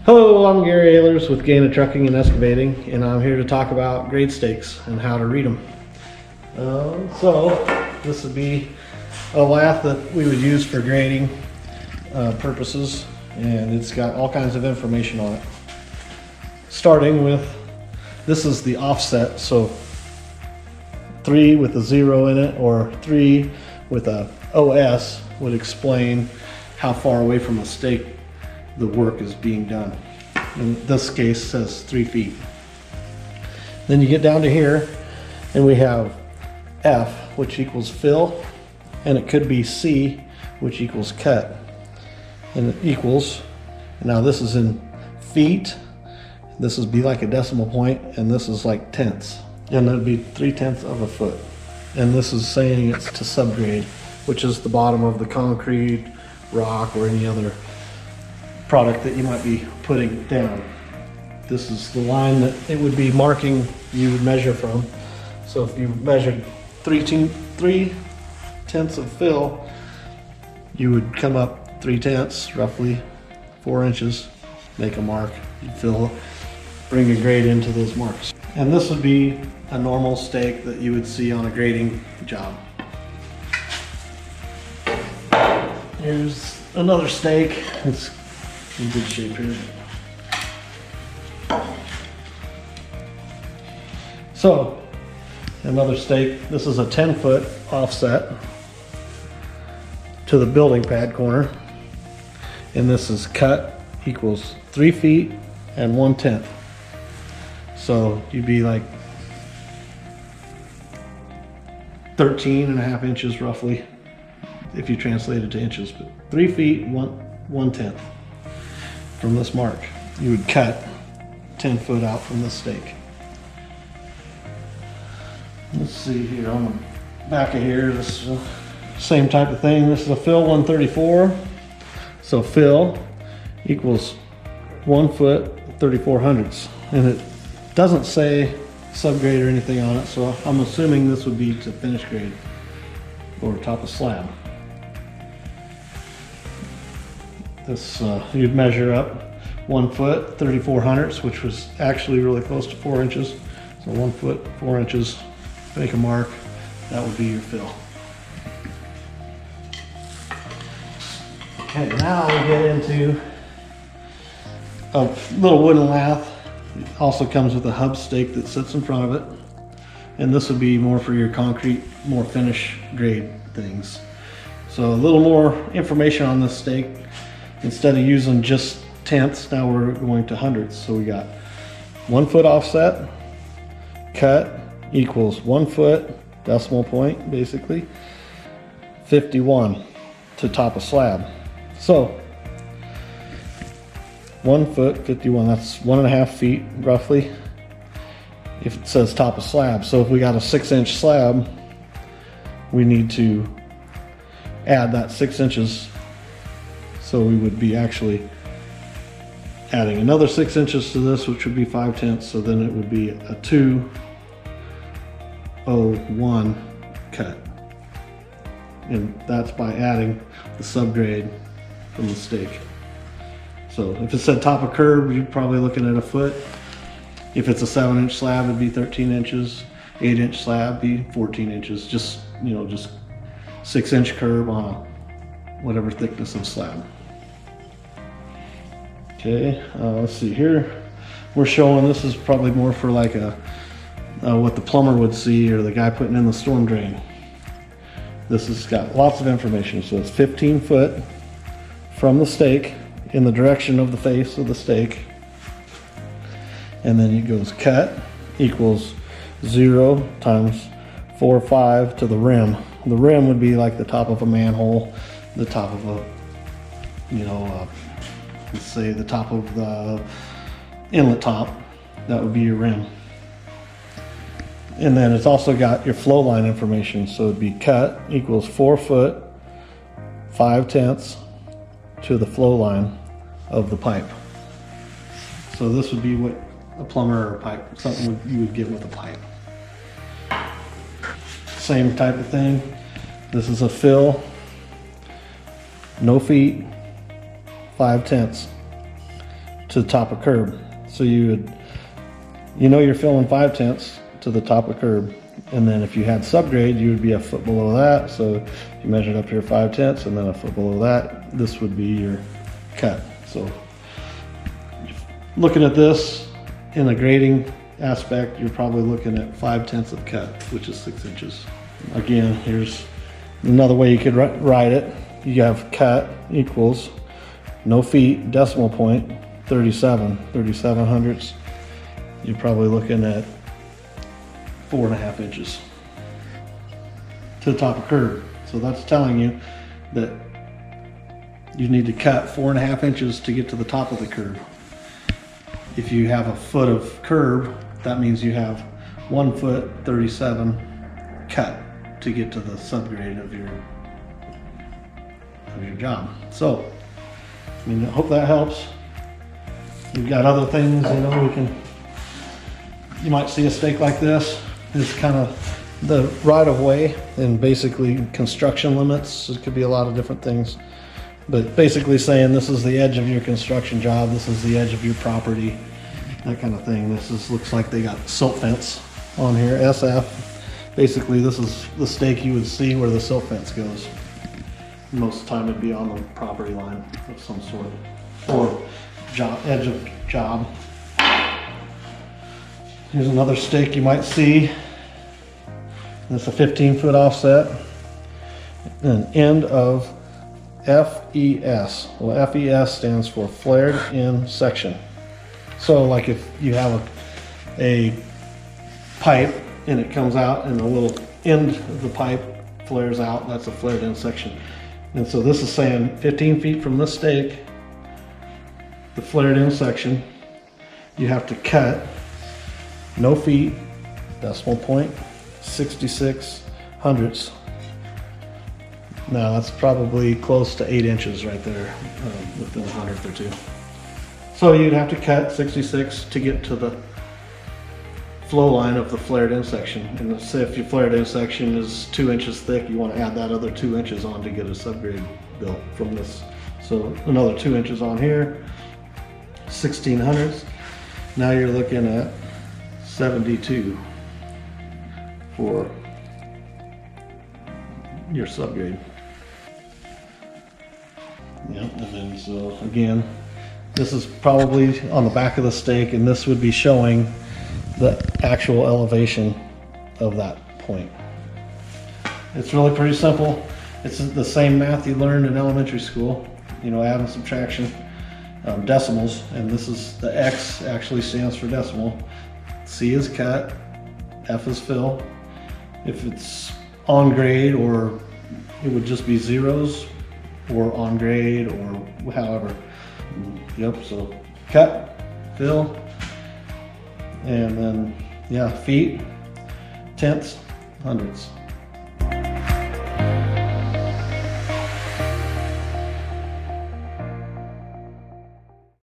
Hello, I'm Gary Ehlers with Gana Trucking and Excavating, and I'm here to talk about grade stakes and how to read them. So this would be a lath that we would use for grading purposes, and it's got all kinds of information on it. Starting with, this is the offset, so 3 with a 0 in it or 3 with a OS would explain how far away from a stake the work is being done. In this case says 3 feet. Then you get down to here and we have F, which equals fill, and it could be C, which equals cut. And it equals, now this is in feet, this would be like a decimal point, and this is like tenths. And that'd be 3/10 of a foot. And this is saying it's to subgrade, which is the bottom of the concrete, rock, or any other product that you might be putting down. This is the line that it would be marking, you would measure from. So if you measured 3/10 of fill, you would come up 3/10, roughly 4 inches, make a mark, you'd fill, bring a grade into those marks. And this would be a normal stake that you would see on a grading job. Here's another stake. It's in good shape here. So, another stake. This is a 10-foot offset to the building pad corner. And this is cut equals 3 feet and 1/10. So you'd be like 13.5 inches roughly, if you translate it to inches, but 3 feet, 1/10 from this mark. You would cut 10 foot out from this stake. Let's see here on the back of here, this is the same type of thing. This is a fill 134. So fill equals 1 foot 34 hundredths. And it doesn't say subgrade or anything on it, so I'm assuming this would be to finish grade or top of slab. This you'd measure up 1 foot 34 hundredths, which was actually really close to 4 inches. So 1 foot 4 inches, make a mark, that would be your fill. Okay, now we get into a little wooden lath. It also comes with a hub stake that sits in front of it. And this would be more for your concrete, more finish grade things. So a little more information on this stake. Instead of using just tenths, now we're going to hundredths. So we got 1 foot offset, cut equals 1 foot, decimal point basically, 51 to top of slab. So 1 foot 51, that's 1.5 feet roughly, if it says top of slab. So if we got a 6-inch slab, we need to add that 6 inches. So we would be actually adding another 6 inches to this, which would be 5/10. So then it would be a 201 cut. And that's by adding the subgrade from the stake. So if it said top of curb, you're probably looking at a foot. If it's a 7-inch slab, it'd be 13 inches. 8-inch slab be 14 inches. Just, you know, just 6-inch curb on a whatever thickness of slab. Okay, let's see here. We're showing, this is probably more for like a what the plumber would see, or the guy putting in the storm drain. This has got lots of information. So it's 15 foot from the stake in the direction of the face of the stake. And then it goes cut equals 0 times 4/5 to the rim. The rim would be like the top of a manhole, the top of a, you know, let's say the top of the inlet top. That would be your rim. And then it's also got your flow line information. So it'd be cut equals 4 foot 5/10 to the flow line of the pipe. So this would be what a plumber or a pipe, something you would get with a pipe. Same type of thing. This is a fill, no feet, 5/10 to the top of curb. So you're filling 5/10 to the top of curb. And then if you had subgrade, you would be a foot below that. So if you measured up here 5/10 and then a foot below that, this would be your cut. So looking at this in a grading aspect, you're probably looking at 5/10 of cut, which is 6 inches. Again, here's another way you could write it. You have cut equals no feet, decimal point, 37 hundredths. You're probably looking at 4.5 inches to the top of curb. So that's telling you that you need to cut 4.5 inches to get to the top of the curb. If you have a foot of curb, that means you have 1 foot 37 cut to get to the subgrade of your job. So, I mean, I hope that helps. We've got other things, you might see a stake like this. It's kind of the right of way and basically construction limits. It could be a lot of different things, but basically saying this is the edge of your construction job, this is the edge of your property, that kind of thing. Looks like they got silt fence on here, SF. Basically, this is the stake you would see where the silt fence goes. Most of the time it'd be on the property line of some sort, or edge of job. Here's another stake you might see. It's a 15-foot offset. An end of FES. Well, FES stands for flared in section. So like if you have a pipe and it comes out and the little end of the pipe flares out, that's a flared in section. And so this is saying 15 feet from this stake, the flared in section, you have to cut no feet, decimal point, 66 hundredths. Now that's probably close to 8 inches right there, within a hundredth or two. So you'd have to cut 66 to get to the flow line of the flared in section. And say if your flared in section is 2 inches thick, you want to add that other 2 inches on to get a subgrade built from this. So another 2 inches on here, 16 hundredths. Now you're looking at 72 for your subgrade. Yep, and then so again, this is probably on the back of the stake, and this would be showing the actual elevation of that point. It's really pretty simple. It's the same math you learned in elementary school, add and subtraction, decimals, and this is the X actually stands for decimal. C is cut, F is fill. If it's on grade, or it would just be zeros, or on grade, or however. Yep, so cut, fill, and then, feet, tenths, hundredths.